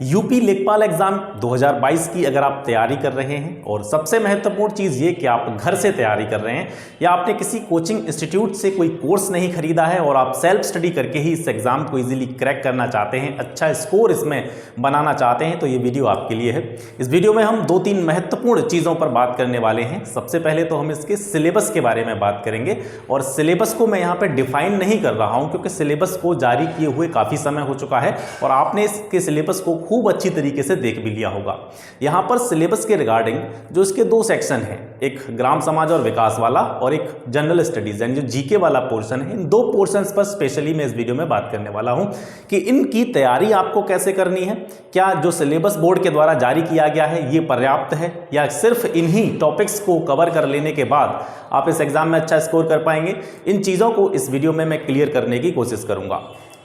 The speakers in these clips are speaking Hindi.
यूपी लेखपाल एग्जाम 2022 की अगर आप तैयारी कर रहे हैं और सबसे महत्वपूर्ण चीज़ ये कि आप घर से तैयारी कर रहे हैं या आपने किसी कोचिंग इंस्टीट्यूट से कोई कोर्स नहीं खरीदा है और आप सेल्फ स्टडी करके ही इस एग्ज़ाम को इजीली क्रैक करना चाहते हैं, अच्छा स्कोर इसमें बनाना चाहते हैं, तो ये वीडियो आपके लिए है। इस वीडियो में हम 2-3 महत्वपूर्ण चीज़ों पर बात करने वाले हैं। सबसे पहले तो हम इसके सिलेबस के बारे में बात करेंगे और सिलेबस को मैं यहाँ पर डिफाइन नहीं कर रहा हूँ क्योंकि सिलेबस को जारी किए हुए काफ़ी समय हो चुका है और आपने इसके सिलेबस को खूब अच्छी तरीके से देख भी लिया होगा। यहाँ पर सिलेबस के रिगार्डिंग जो इसके 2 सेक्शन हैं, एक ग्राम समाज और विकास वाला और एक जनरल स्टडीज यानी जो जीके वाला पोर्शन है, इन 2 पोर्शंस पर स्पेशली मैं इस वीडियो में बात करने वाला हूँ कि इनकी तैयारी आपको कैसे करनी है। क्या जो सिलेबस बोर्ड के द्वारा जारी किया गया है ये पर्याप्त है या सिर्फ इन्हीं टॉपिक्स को कवर कर लेने के बाद आप इस एग्जाम में अच्छा स्कोर कर पाएंगे, इन चीज़ों को इस वीडियो में मैं क्लियर करने की कोशिश करूँगा।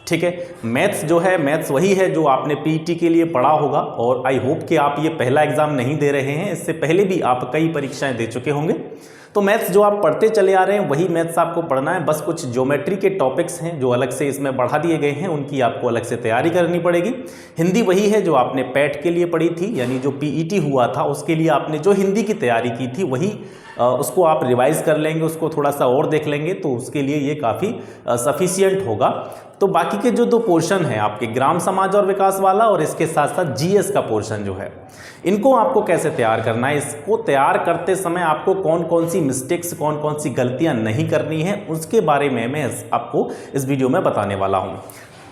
ठीक है, मैथ्स जो है, मैथ्स वही है जो आपने पीईटी के लिए पढ़ा होगा और आई होप कि आप ये पहला एग्जाम नहीं दे रहे हैं, इससे पहले भी आप कई परीक्षाएं दे चुके होंगे। तो मैथ्स जो आप पढ़ते चले आ रहे हैं वही मैथ्स आपको पढ़ना है, बस कुछ ज्योमेट्री के टॉपिक्स हैं जो अलग से इसमें बढ़ा दिए गए हैं, उनकी आपको अलग से तैयारी करनी पड़ेगी। हिंदी वही है जो आपने पैट के लिए पढ़ी थी, यानी जो पीईटी हुआ था उसके लिए आपने जो हिंदी की तैयारी की थी वही उसको आप रिवाइज कर लेंगे, उसको थोड़ा सा और देख लेंगे तो उसके लिए ये काफ़ी सफिशियंट होगा। तो बाकी के जो 2 पोर्शन हैं आपके ग्राम समाज और विकास वाला और इसके साथ साथ जीएस का पोर्शन जो है, इनको आपको कैसे तैयार करना है, इसको तैयार करते समय आपको कौन कौन सी मिस्टेक्स, कौन कौन सी गलतियां नहीं करनी है, उसके बारे में मैं आपको इस वीडियो में बताने वाला हूं।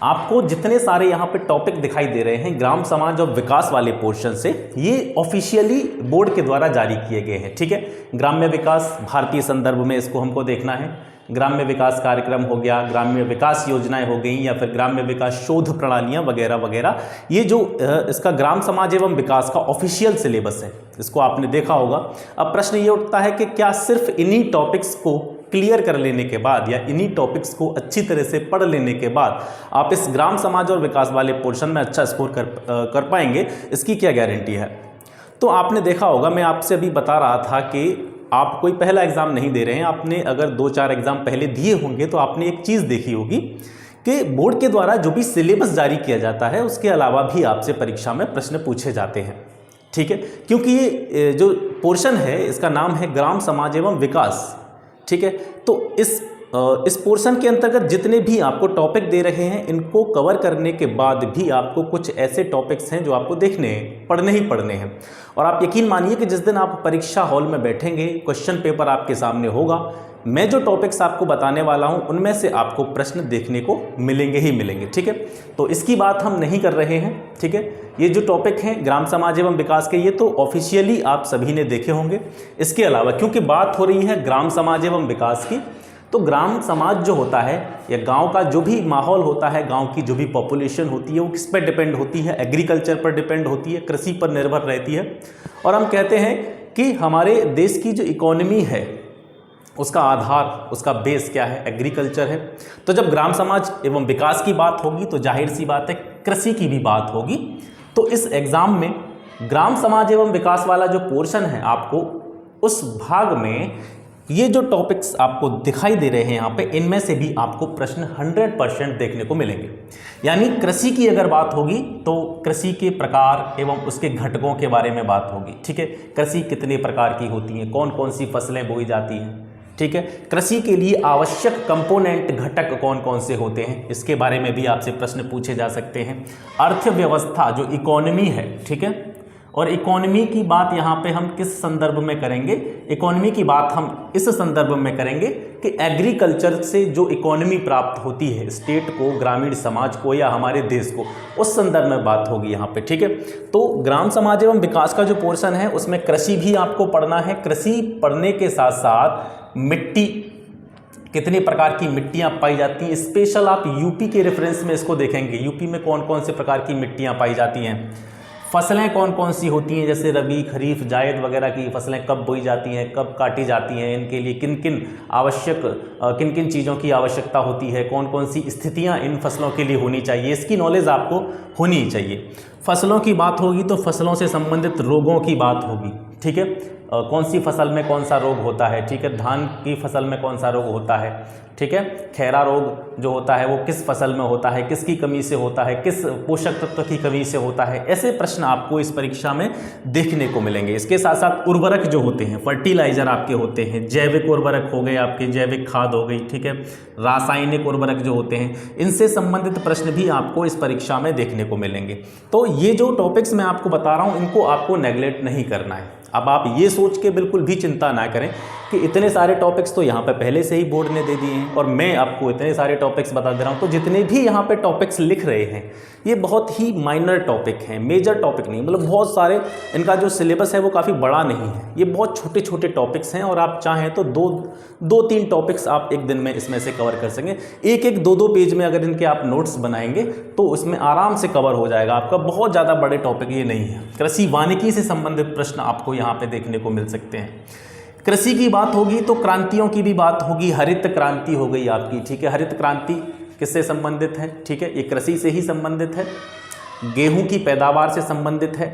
आपको जितने सारे यहाँ पे टॉपिक दिखाई दे रहे हैं ग्राम समाज और विकास वाले पोर्शन से, ये ऑफिशियली बोर्ड के द्वारा जारी किए गए हैं। ठीक है, ग्राम्य विकास भारतीय संदर्भ में इसको हमको देखना है, ग्राम्य विकास कार्यक्रम हो गया, ग्राम्य विकास योजनाएं हो गई या फिर ग्राम्य विकास शोध प्रणालियां वगैरह वगैरह, ये जो इसका ग्राम समाज एवं विकास का ऑफिशियल सिलेबस है, इसको आपने देखा होगा। अब प्रश्न ये उठता है कि क्या सिर्फ इन्हीं टॉपिक्स को क्लियर कर लेने के बाद या इन्हीं टॉपिक्स को अच्छी तरह से पढ़ लेने के बाद आप इस ग्राम समाज और विकास वाले पोर्शन में अच्छा स्कोर कर पाएंगे, इसकी क्या गारंटी है। तो आपने देखा होगा, मैं आपसे अभी बता रहा था कि आप कोई पहला एग्ज़ाम नहीं दे रहे हैं, आपने अगर 2-4 एग्ज़ाम पहले दिए होंगे तो आपने एक चीज़ देखी होगी कि बोर्ड के द्वारा जो भी सिलेबस जारी किया जाता है उसके अलावा भी आपसे परीक्षा में प्रश्न पूछे जाते हैं। ठीक है, क्योंकि ये जो पोर्शन है इसका नाम है ग्राम समाज एवं विकास। ठीक है, तो इस पोर्शन के अंतर्गत जितने भी आपको टॉपिक दे रहे हैं, इनको कवर करने के बाद भी आपको कुछ ऐसे टॉपिक्स हैं जो आपको देखने हैं, पढ़ने ही पढ़ने हैं। और आप यकीन मानिए कि जिस दिन आप परीक्षा हॉल में बैठेंगे, क्वेश्चन पेपर आपके सामने होगा, मैं जो टॉपिक्स आपको बताने वाला हूं उनमें से आपको प्रश्न देखने को मिलेंगे ही मिलेंगे। ठीक है, तो इसकी बात हम नहीं कर रहे हैं। ठीक है, ये जो टॉपिक हैं ग्राम समाज एवं विकास के, ये तो ऑफिशियली आप सभी ने देखे होंगे। इसके अलावा क्योंकि बात हो रही है ग्राम समाज एवं विकास की, तो ग्राम समाज जो होता है या गांव का जो भी माहौल होता है, गांव की जो भी पॉपुलेशन होती है वो किस पर डिपेंड होती है, एग्रीकल्चर पर डिपेंड होती है, कृषि पर निर्भर रहती है। और हम कहते हैं कि हमारे देश की जो इकोनॉमी है उसका आधार, उसका बेस क्या है, एग्रीकल्चर है। तो जब ग्राम समाज एवं विकास की बात होगी तो जाहिर सी बात है कृषि की भी बात होगी। तो इस एग्ज़ाम में ग्राम समाज एवं विकास वाला जो पोर्शन है, आपको उस भाग में ये जो टॉपिक्स आपको दिखाई दे रहे हैं यहाँ पे, इनमें से भी आपको प्रश्न 100% देखने को मिलेंगे। यानी कृषि की अगर बात होगी तो कृषि के प्रकार एवं उसके घटकों के बारे में बात होगी। ठीक है, कृषि कितने प्रकार की होती हैं, कौन कौन सी फसलें बोई जाती हैं। ठीक है, कृषि के लिए आवश्यक कंपोनेंट घटक कौन कौन से होते हैं, इसके बारे में भी आपसे प्रश्न पूछे जा सकते हैं। अर्थव्यवस्था जो इकोनॉमी है, ठीक है, और इकोनॉमी की बात यहाँ पे हम किस संदर्भ में करेंगे, इकोनॉमी की बात हम इस संदर्भ में करेंगे कि एग्रीकल्चर से जो इकोनॉमी प्राप्त होती है स्टेट को, ग्रामीण समाज को या हमारे देश को, उस संदर्भ में बात होगी यहाँ पे। ठीक है, तो ग्राम समाज एवं विकास का जो पोर्शन है उसमें कृषि भी आपको पढ़ना है। कृषि पढ़ने के साथ साथ मिट्टी, कितने प्रकार की मिट्टियाँ पाई जाती हैं, स्पेशल आप यूपी के रेफरेंस में इसको देखेंगे, यूपी में कौन कौन से प्रकार की मिट्टियाँ पाई जाती हैं, फसलें कौन कौन सी होती हैं, जैसे रबी, खरीफ, जायद वगैरह की फसलें कब बोई जाती हैं, कब काटी जाती हैं, इनके लिए किन किन चीज़ों की आवश्यकता होती है, कौन कौन सी स्थितियां इन फसलों के लिए होनी चाहिए, इसकी नॉलेज आपको होनी चाहिए। फसलों की बात होगी तो फसलों से संबंधित रोगों की बात होगी। ठीक है, कौन सी फसल में कौन सा रोग होता है, ठीक है, धान की फसल में कौन सा रोग होता है, ठीक है, खैरा रोग जो होता है वो किस फसल में होता है, किसकी कमी से होता है, किस पोषक तत्व की कमी से होता है, ऐसे प्रश्न आपको इस परीक्षा में देखने को मिलेंगे। इसके साथ साथ उर्वरक जो होते हैं, फर्टिलाइजर आपके होते हैं, जैविक उर्वरक हो गए आपके, जैविक खाद हो गई, ठीक है, रासायनिक उर्वरक जो होते हैं, इनसे संबंधित प्रश्न भी आपको इस परीक्षा में देखने को मिलेंगे। तो ये जो टॉपिक्स मैं आपको बता रहा हूँ इनको आपको नेगलेक्ट नहीं करना है। अब आप ये सोच के बिल्कुल भी चिंता ना करें कि इतने सारे टॉपिक्स तो यहाँ पे पहले से ही बोर्ड ने दे दिए हैं और मैं आपको इतने सारे टॉपिक्स बता दे रहा हूँ। तो जितने भी यहाँ पे टॉपिक्स लिख रहे हैं ये बहुत ही माइनर टॉपिक हैं, मेजर टॉपिक नहीं, मतलब बहुत सारे, इनका जो सिलेबस है वो काफ़ी बड़ा नहीं है, ये बहुत छोटे छोटे टॉपिक्स हैं और आप चाहें तो दो तीन टॉपिक्स आप एक दिन में इसमें से कवर कर सकें। एक दो पेज में अगर इनके आप नोट्स बनाएंगे तो उसमें आराम से कवर हो जाएगा आपका, बहुत ज़्यादा बड़े टॉपिक ये नहीं है। कृषि वानिकी से संबंधित प्रश्न आपको यहाँ पे देखने को मिल सकते हैं। कृषि की बात होगी तो क्रांतियों की भी बात होगी। हरित क्रांति हो गई आपकी, ठीक है, हरित क्रांति किससे संबंधित है, ठीक है, ये कृषि से ही संबंधित है, गेहूं की पैदावार से संबंधित है।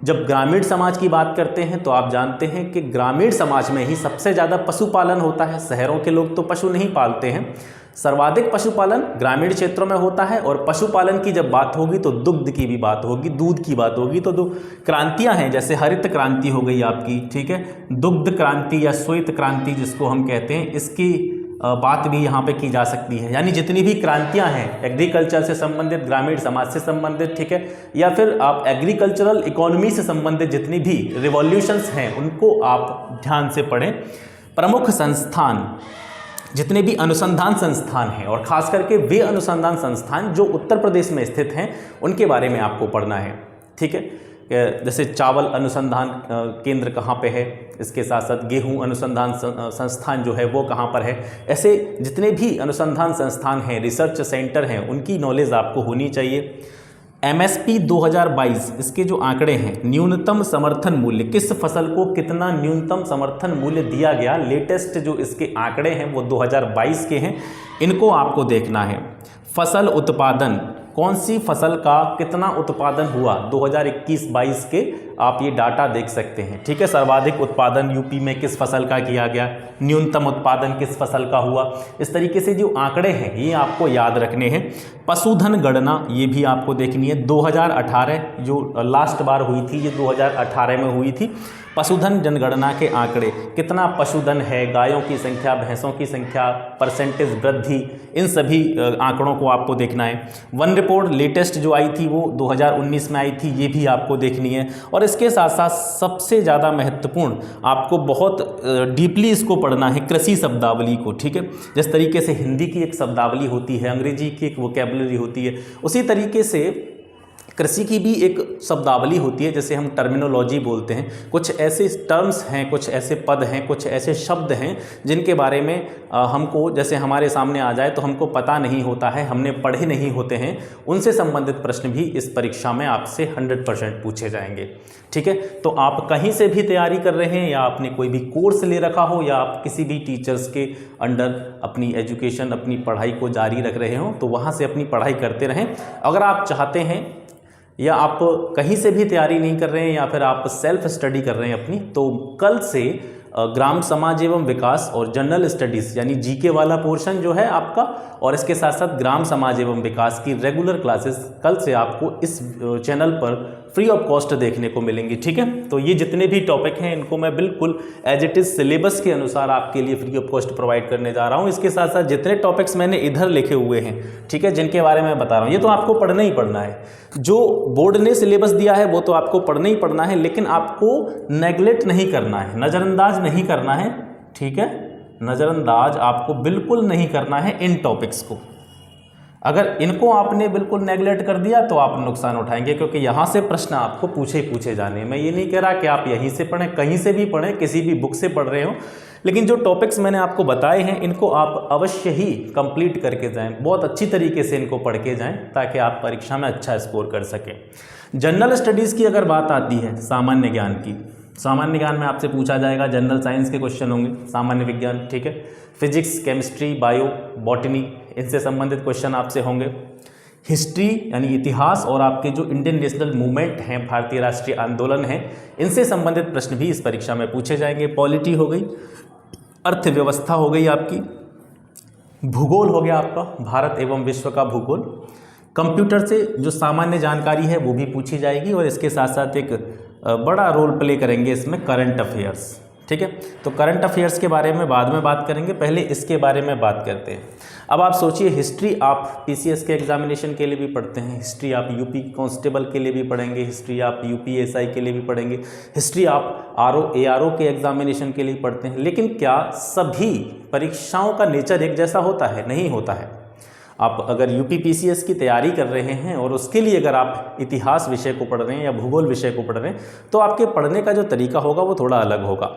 जब ग्रामीण समाज की बात करते हैं तो आप जानते हैं कि ग्रामीण समाज में ही सबसे ज़्यादा पशुपालन होता है, शहरों के लोग तो पशु नहीं पालते हैं। सर्वाधिक पशुपालन ग्रामीण क्षेत्रों में होता है और पशुपालन की जब बात होगी तो दुग्ध की भी बात होगी, दूध की बात होगी। तो दो क्रांतियां हैं, जैसे हरित क्रांति हो गई आपकी, ठीक है, दुग्ध क्रांति या श्वेत क्रांति जिसको हम कहते हैं, इसकी बात भी यहाँ पे की जा सकती है। यानी जितनी भी क्रांतियाँ हैं एग्रीकल्चर से संबंधित, ग्रामीण समाज से संबंधित, ठीक है, या फिर आप एग्रीकल्चरल इकोनॉमी से संबंधित जितनी भी रिवॉल्यूशंस हैं उनको आप ध्यान से पढ़ें। प्रमुख संस्थान, जितने भी अनुसंधान संस्थान हैं और ख़ास करके वे अनुसंधान संस्थान जो उत्तर प्रदेश में स्थित हैं उनके बारे में आपको पढ़ना है, ठीक है। जैसे चावल अनुसंधान केंद्र कहाँ पे है, इसके साथ साथ गेहूं अनुसंधान संस्थान जो है वो कहाँ पर है। ऐसे जितने भी अनुसंधान संस्थान हैं, रिसर्च सेंटर हैं, उनकी नॉलेज आपको होनी चाहिए। MSP 2022 इसके जो आंकड़े हैं, न्यूनतम समर्थन मूल्य, किस फसल को कितना न्यूनतम समर्थन मूल्य दिया गया, लेटेस्ट जो इसके आंकड़े हैं वो 2022 के हैं, इनको आपको देखना है। फसल उत्पादन, कौन सी फसल का कितना उत्पादन हुआ 2021-22 के, आप ये डाटा देख सकते हैं, ठीक है। सर्वाधिक उत्पादन यूपी में किस फसल का किया गया, न्यूनतम उत्पादन किस फसल का हुआ, इस तरीके से जो आंकड़े हैं ये आपको याद रखने हैं। पशुधन गणना ये भी आपको देखनी है, 2018 जो लास्ट बार हुई थी ये 2018 में हुई थी। पशुधन जनगणना के आंकड़े, कितना पशुधन है, गायों की संख्या, भैंसों की संख्या, परसेंटेज वृद्धि, इन सभी आंकड़ों को आपको देखना है। वन रिपोर्ट लेटेस्ट जो आई थी वो 2019 में आई थी, ये भी आपको देखनी है। और इसके साथ साथ सबसे ज़्यादा महत्वपूर्ण आपको बहुत डीपली इसको पढ़ना है, कृषि शब्दावली को, ठीक है। जिस तरीके से हिंदी की एक शब्दावली होती है, अंग्रेजी की एक वोकैबुलरी होती है, उसी तरीके से कृषि की भी एक शब्दावली होती है, जैसे हम टर्मिनोलॉजी बोलते हैं। कुछ ऐसे टर्म्स हैं, कुछ ऐसे पद हैं, कुछ ऐसे शब्द हैं जिनके बारे में हमको, जैसे हमारे सामने आ जाए तो हमको पता नहीं होता है, हमने पढ़े नहीं होते हैं, उनसे संबंधित प्रश्न भी इस परीक्षा में आपसे 100% पूछे जाएंगे, ठीक है। तो आप कहीं से भी तैयारी कर रहे हैं या आपने कोई भी कोर्स ले रखा हो या आप किसी भी टीचर्स के अंडर अपनी एजुकेशन, अपनी पढ़ाई को जारी रख रहे हो, तो वहाँ से अपनी पढ़ाई करते रहें। अगर आप चाहते हैं या आप कहीं से भी तैयारी नहीं कर रहे हैं या फिर आप सेल्फ स्टडी कर रहे हैं अपनी, तो कल से ग्राम समाज एवं विकास और जनरल स्टडीज़ यानी जीके वाला पोर्शन जो है आपका, और इसके साथ साथ ग्राम समाज एवं विकास की रेगुलर क्लासेस कल से आपको इस चैनल पर फ्री ऑफ कॉस्ट देखने को मिलेंगी, ठीक है। तो ये जितने भी टॉपिक हैं इनको मैं बिल्कुल एज इट इज़ सिलेबस के अनुसार आपके लिए फ्री ऑफ कॉस्ट प्रोवाइड करने जा रहा हूँ। इसके साथ साथ जितने टॉपिक्स मैंने इधर लिखे हुए हैं, ठीक है, जिनके बारे में मैं बता रहा हूँ, ये तो आपको पढ़ना ही पढ़ना है। जो बोर्ड ने सिलेबस दिया है वो तो आपको पढ़ना ही पढ़ना है, लेकिन आपको नेगलेक्ट नहीं करना है, नज़रअंदाज नहीं करना है, ठीक है। नज़रअंदाज आपको बिल्कुल नहीं करना है इन टॉपिक्स को। अगर इनको आपने बिल्कुल नेगलेक्ट कर दिया तो आप नुकसान उठाएंगे, क्योंकि यहाँ से प्रश्न आपको पूछे जाने। मैं ये नहीं कह रहा कि आप यहीं से पढ़ें, कहीं से भी पढ़ें, किसी भी बुक से पढ़ रहे हो, लेकिन जो टॉपिक्स मैंने आपको बताए हैं इनको आप अवश्य ही कंप्लीट करके जाएं, बहुत अच्छी तरीके से इनको पढ़ के जाएं, ताकि आप परीक्षा में अच्छा स्कोर कर सकें। जनरल स्टडीज़ की अगर बात आती है, सामान्य ज्ञान की, सामान्य ज्ञान में आपसे पूछा जाएगा, जनरल साइंस के क्वेश्चन होंगे, सामान्य विज्ञान, ठीक है, फिजिक्स, केमिस्ट्री, बायो, बॉटनी, इनसे संबंधित क्वेश्चन आपसे होंगे। हिस्ट्री यानी इतिहास और आपके जो इंडियन नेशनल मूवमेंट हैं, भारतीय राष्ट्रीय आंदोलन हैं, इनसे संबंधित प्रश्न भी इस परीक्षा में पूछे जाएंगे। पॉलिटी हो गई, अर्थव्यवस्था हो गई आपकी, भूगोल हो गया आपका, भारत एवं विश्व का भूगोल, कंप्यूटर से जो सामान्य जानकारी है वो भी पूछी जाएगी, और इसके साथ साथ एक बड़ा रोल प्ले करेंगे इसमें करंट अफेयर्स। ठीक है, तो करंट अफेयर्स के बारे में बाद में बात करेंगे, पहले इसके बारे में बात करते हैं। अब आप सोचिए, हिस्ट्री आप पीसीएस के एग्जामिनेशन के लिए भी पढ़ते हैं, हिस्ट्री आप यूपी कांस्टेबल के लिए भी पढ़ेंगे, हिस्ट्री आप यूपीएसआई के लिए भी पढ़ेंगे, हिस्ट्री आप एआरओ के एग्जामिनेशन के लिए पढ़ते हैं। लेकिन क्या सभी परीक्षाओं का नेचर एक जैसा होता है? नहीं होता है। आप अगर यूपी पीसीएस की तैयारी कर रहे हैं और उसके लिए अगर आप इतिहास विषय को पढ़ रहे हैं या भूगोल विषय को पढ़ रहे हैं, तो आपके पढ़ने का जो तरीका होगा वो थोड़ा अलग होगा।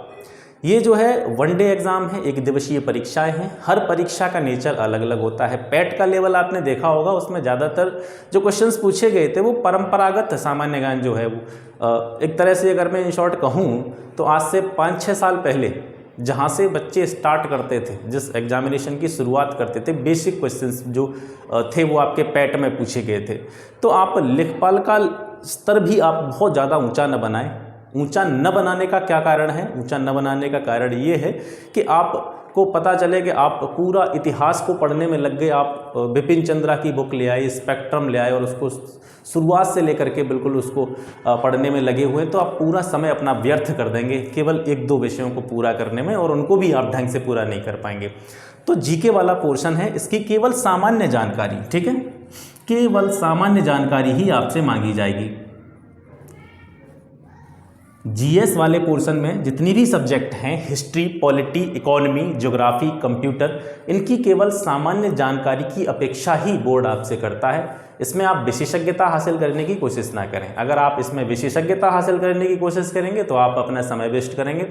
ये जो है वनडे एग्ज़ाम है, एक दिवसीय परीक्षाएं हैं, हर परीक्षा का नेचर अलग अलग होता है। पैट का लेवल आपने देखा होगा, उसमें ज़्यादातर जो क्वेश्चंस पूछे गए थे वो परंपरागत सामान्य ज्ञान जो है वो एक तरह से अगर मैं इन शॉर्ट कहूँ तो आज से 5-6 साल पहले जहाँ से बच्चे स्टार्ट करते थे, जिस एग्जामिनेशन की शुरुआत करते थे, बेसिक क्वेश्चंस जो थे वो आपके पैट में पूछे गए थे। तो आप लेखपाल का स्तर भी आप बहुत ज़्यादा ऊंचा न बनाएं। ऊंचा न बनाने का क्या कारण है? ऊंचा न बनाने का कारण ये है कि आपको पता चले कि आप पूरा इतिहास को पढ़ने में लग गए, आप बिपिन चंद्रा की बुक ले आए, स्पेक्ट्रम ले आए और उसको शुरुआत से लेकर के बिल्कुल उसको पढ़ने में लगे हुए हैं, तो आप पूरा समय अपना व्यर्थ कर देंगे केवल 1-2 विषयों को पूरा करने में, और उनको भी आप ढंग से पूरा नहीं कर पाएंगे। तो जीके वाला पोर्शन है, इसकी केवल सामान्य जानकारी, ठीक है, केवल सामान्य जानकारी ही आपसे मांगी जाएगी। जीएस वाले पोर्शन में जितनी भी सब्जेक्ट हैं, history, polity, economy, geography, computer, इनकी केवल सामान्य जानकारी की अपेक्षा ही बोर्ड आपसे करता है। इसमें आप विशेषज्ञता हासिल करने की कोशिश ना करें। अगर आप इसमें विशेषज्ञता हासिल करने की कोशिश करेंगे तो आप अपना समय वेस्ट करेंगे।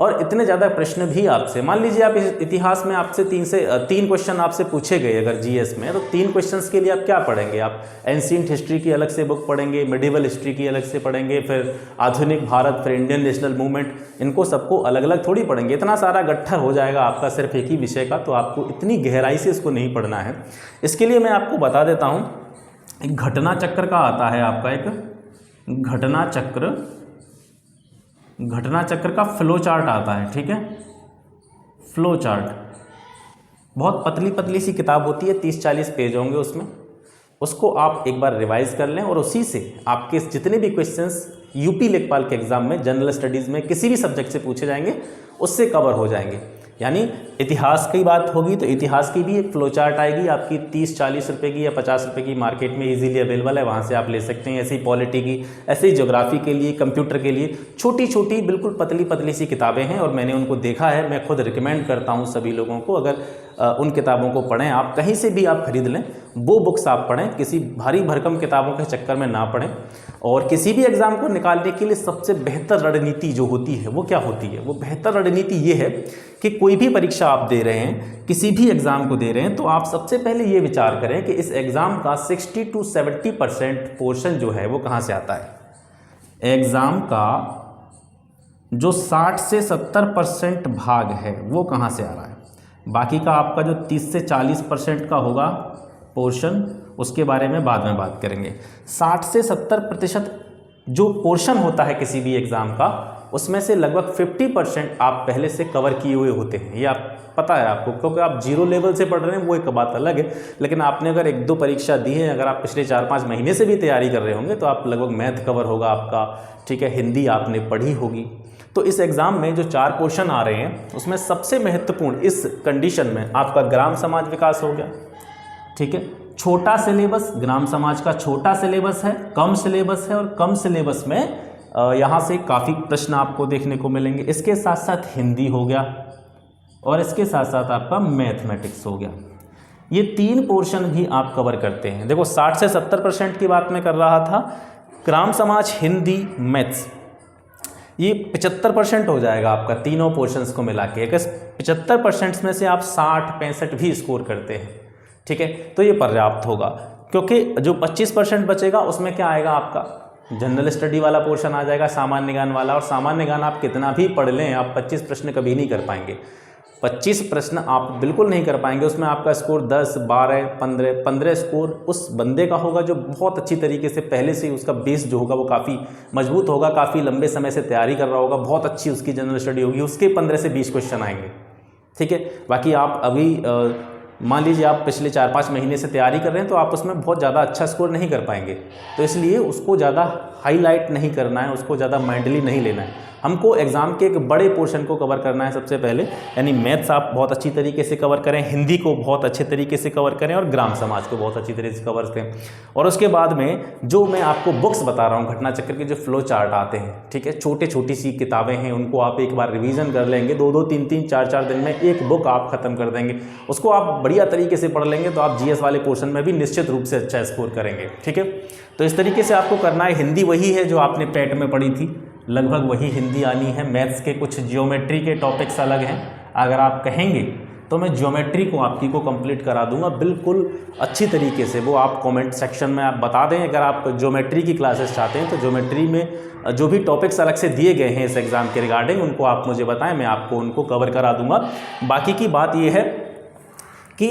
और इतने ज़्यादा प्रश्न भी आपसे, मान लीजिए आप इतिहास में आपसे 3 क्वेश्चन आपसे पूछे गए अगर जीएस में, तो 3 क्वेश्चंस के लिए आप क्या पढ़ेंगे? आप एंशिएंट हिस्ट्री की अलग से बुक पढ़ेंगे, मिडिवल हिस्ट्री की अलग से पढ़ेंगे, फिर आधुनिक भारत, फिर इंडियन नेशनल मूवमेंट, इनको सबको अलग अलग थोड़ी पढ़ेंगे। इतना सारा गट्ठर हो जाएगा आपका सिर्फ एक ही विषय का, तो आपको इतनी गहराई से इसको नहीं पढ़ना है। इसके लिए मैं आपको बता देता हूँ, एक घटना चक्र का आता है आपका, एक घटना चक्र का फ्लो चार्ट आता है, ठीक है, फ्लो चार्ट। बहुत पतली पतली सी किताब होती है, 30-40 पेज होंगे उसमें। उसको आप एक बार रिवाइज कर लें और उसी से आपके जितने भी क्वेश्चंस यूपी लेखपाल के एग्जाम में, जनरल स्टडीज़ में किसी भी सब्जेक्ट से पूछे जाएंगे, उससे कवर हो जाएंगे। यानी इतिहास की बात होगी तो इतिहास की भी एक फ्लो चार्ट आएगी आपकी, 30-40 रुपये की या 50 रुपये की मार्केट में इजीली अवेलेबल है, वहाँ से आप ले सकते हैं। ऐसे ही पॉलिटी की, ऐसे ही ज्योग्राफी के लिए, कंप्यूटर के लिए छोटी छोटी बिल्कुल पतली पतली सी किताबें हैं, और मैंने उनको देखा है। मैं खुद रिकमेंड करता हूँ सभी लोगों को, अगर उन किताबों को पढ़ें, आप कहीं से भी आप खरीद लें, वो बुक्स आप पढ़ें, किसी भारी भरकम किताबों के चक्कर में ना पढ़ें। और किसी भी एग्ज़ाम को निकालने के लिए सबसे बेहतर रणनीति जो होती है वो क्या होती है? वो बेहतर रणनीति ये है कि कोई भी परीक्षा आप दे रहे हैं, किसी भी एग्ज़ाम को दे रहे हैं, तो आप सबसे पहले ये विचार करें कि इस एग्ज़ाम का 60 से 70% पोर्शन जो है वो कहाँ से आता है। एग्ज़ाम का जो 60 से 70% भाग है वो कहाँ से आ रहा है। बाकी का आपका जो 30 से 40% का होगा पोर्शन, उसके बारे में बाद में बात करेंगे। 60 से 70% जो पोर्शन होता है किसी भी एग्ज़ाम का, उसमें से लगभग 50% आप पहले से कवर किए हुए होते हैं। ये आप पता है आपको, क्योंकि आप 0 लेवल से पढ़ रहे हैं वो एक बात अलग है, लेकिन आपने अगर 1-2 परीक्षा दी है, अगर आप पिछले 4-5 महीने से भी तैयारी कर रहे होंगे तो आप लगभग मैथ कवर होगा आपका, ठीक है, हिंदी आपने पढ़ी होगी। तो इस एग्ज़ाम में जो 4 पोर्शन आ रहे हैं उसमें सबसे महत्वपूर्ण इस कंडीशन में आपका ग्राम समाज विकास हो गया, ठीक है, छोटा सिलेबस, ग्राम समाज का छोटा सिलेबस है, कम सिलेबस है, और कम सिलेबस में यहाँ से काफ़ी प्रश्न आपको देखने को मिलेंगे। इसके साथ साथ हिंदी हो गया और इसके साथ साथ आपका मैथमेटिक्स हो गया। ये 3 पोर्शन भी आप कवर करते हैं। देखो 60 से 70% की बात मैं कर रहा था, ग्राम समाज, हिंदी, मैथ्स, ये 75% हो जाएगा आपका तीनों पोर्शंस को मिला के। अगर 75% में से आप 60-65 भी स्कोर करते हैं, ठीक है, तो ये पर्याप्त होगा, क्योंकि जो 25% बचेगा उसमें क्या आएगा, आपका जनरल स्टडी वाला पोर्शन आ जाएगा, सामान्य ज्ञान वाला। और सामान्य ज्ञान आप कितना भी पढ़ लें, आप 25 प्रश्न कभी नहीं कर पाएंगे। 25 प्रश्न आप बिल्कुल नहीं कर पाएंगे, उसमें आपका स्कोर 10, 12, 15 स्कोर उस बंदे का होगा जो बहुत अच्छी तरीके से पहले से उसका बेस जो होगा वो काफ़ी मजबूत होगा, काफ़ी लंबे समय से तैयारी कर रहा होगा, बहुत अच्छी उसकी जनरल स्टडी होगी, उसके 15 से 20 क्वेश्चन आएंगे। ठीक है, बाकी आप अभी मान लीजिए आप पिछले 4-5 महीने से तैयारी कर रहे हैं तो आप उसमें बहुत ज़्यादा अच्छा स्कोर नहीं कर पाएंगे, तो इसलिए उसको ज़्यादा हाईलाइट नहीं करना है, उसको ज़्यादा माइंडली नहीं लेना है। हमको एग्ज़ाम के एक बड़े पोर्शन को कवर करना है सबसे पहले, यानी मैथ्स आप बहुत अच्छी तरीके से कवर करें, हिंदी को बहुत अच्छे तरीके से कवर करें और ग्राम समाज को बहुत अच्छी तरीके से कवर करें। और उसके बाद में जो मैं आपको बुक्स बता रहा हूँ घटना चक्र के जो फ्लो चार्ट आते हैं, ठीक है, छोटी सी किताबें हैं, उनको आप एक बार रिवीजन कर लेंगे, 2-2, 3-3, 4-4 दिन में एक बुक आप खत्म कर देंगे, उसको आप बढ़िया तरीके से पढ़ लेंगे तो आप जीएस वाले पोर्शन में भी निश्चित रूप से अच्छा स्कोर करेंगे। ठीक है, तो इस तरीके से आपको करना है। हिंदी वही है जो आपने पैट में पढ़ी थी, लगभग वही हिंदी आनी है। मैथ्स के कुछ ज्योमेट्री के टॉपिक्स अलग हैं, अगर आप कहेंगे तो मैं ज्योमेट्री को आपकी को कंप्लीट करा दूंगा बिल्कुल अच्छी तरीके से, वो आप कमेंट सेक्शन में आप बता दें। अगर आप ज्योमेट्री की क्लासेस चाहते हैं तो ज्योमेट्री में जो भी टॉपिक्स अलग से दिए गए हैं इस एग्ज़ाम के रिगार्डिंग, उनको आप मुझे बताएं, मैं आपको उनको कवर करा दूंगा। बाकी की बात ये है कि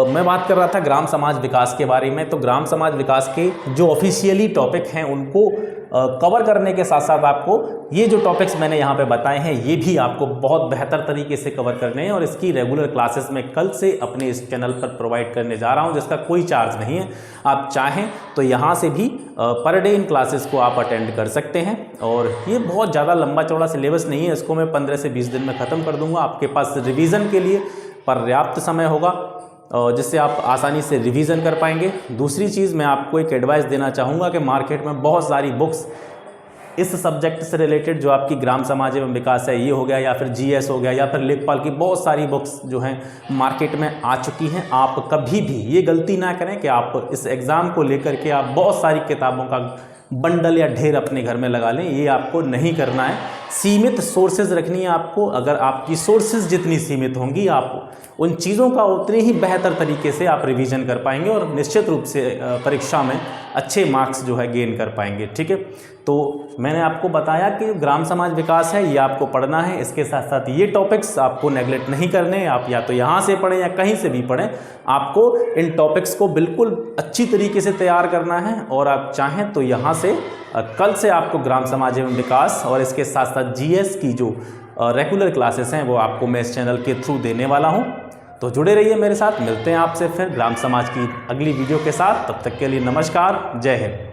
मैं बात कर रहा था ग्राम समाज विकास के बारे में, तो ग्राम समाज विकास के जो ऑफिशियली टॉपिक हैं उनको कवर करने के साथ साथ आपको ये जो टॉपिक्स मैंने यहाँ पे बताए हैं ये भी आपको बहुत बेहतर तरीके से कवर करने हैं, और इसकी रेगुलर क्लासेस मैं कल से अपने इस चैनल पर प्रोवाइड करने जा रहा हूँ, जिसका कोई चार्ज नहीं है। आप चाहें तो यहाँ से भी पर डे इन क्लासेस को आप अटेंड कर सकते हैं, और ये बहुत ज़्यादा लंबा चौड़ा सिलेबस नहीं है, इसको मैं 15 से 20 दिन में ख़त्म कर दूँगा। आपके पास रिविज़न के लिए पर्याप्त समय होगा जिससे आप आसानी से रिवीजन कर पाएंगे। दूसरी चीज़ मैं आपको एक एडवाइस देना चाहूँगा कि मार्केट में बहुत सारी बुक्स इस सब्जेक्ट से रिलेटेड, जो आपकी ग्राम समाज एवं विकास है ये हो गया, या फिर जीएस हो गया, या फिर लेखपाल की बहुत सारी बुक्स जो हैं मार्केट में आ चुकी हैं। आप कभी भी ये गलती ना करें कि आप इस एग्ज़ाम को लेकर के आप बहुत सारी किताबों का बंडल या ढेर अपने घर में लगा लें, ये आपको नहीं करना है। सीमित सोर्सेज रखनी है आपको। अगर आपकी सोर्सेज जितनी सीमित होंगी, आप उन चीज़ों का उतने ही बेहतर तरीके से आप रिवीजन कर पाएंगे और निश्चित रूप से परीक्षा में अच्छे मार्क्स जो है गेन कर पाएंगे। ठीक है, तो मैंने आपको बताया कि ग्राम समाज विकास है ये आपको पढ़ना है, इसके साथ साथ ये टॉपिक्स आपको नेगलेक्ट नहीं करने। आप या तो यहाँ से पढ़ें या कहीं से भी पढ़ें, आपको इन टॉपिक्स को बिल्कुल अच्छी तरीके से तैयार करना है। और आप चाहें तो यहाँ से कल से आपको ग्राम समाज एवं विकास और इसके साथ साथ जीएस की जो रेगुलर क्लासेस हैं वो आपको मैं इस चैनल के थ्रू देने वाला हूँ। तो जुड़े रहिए मेरे साथ, मिलते हैं आपसे फिर ग्राम समाज की अगली वीडियो के साथ। तब तक के लिए नमस्कार, जय हिंद।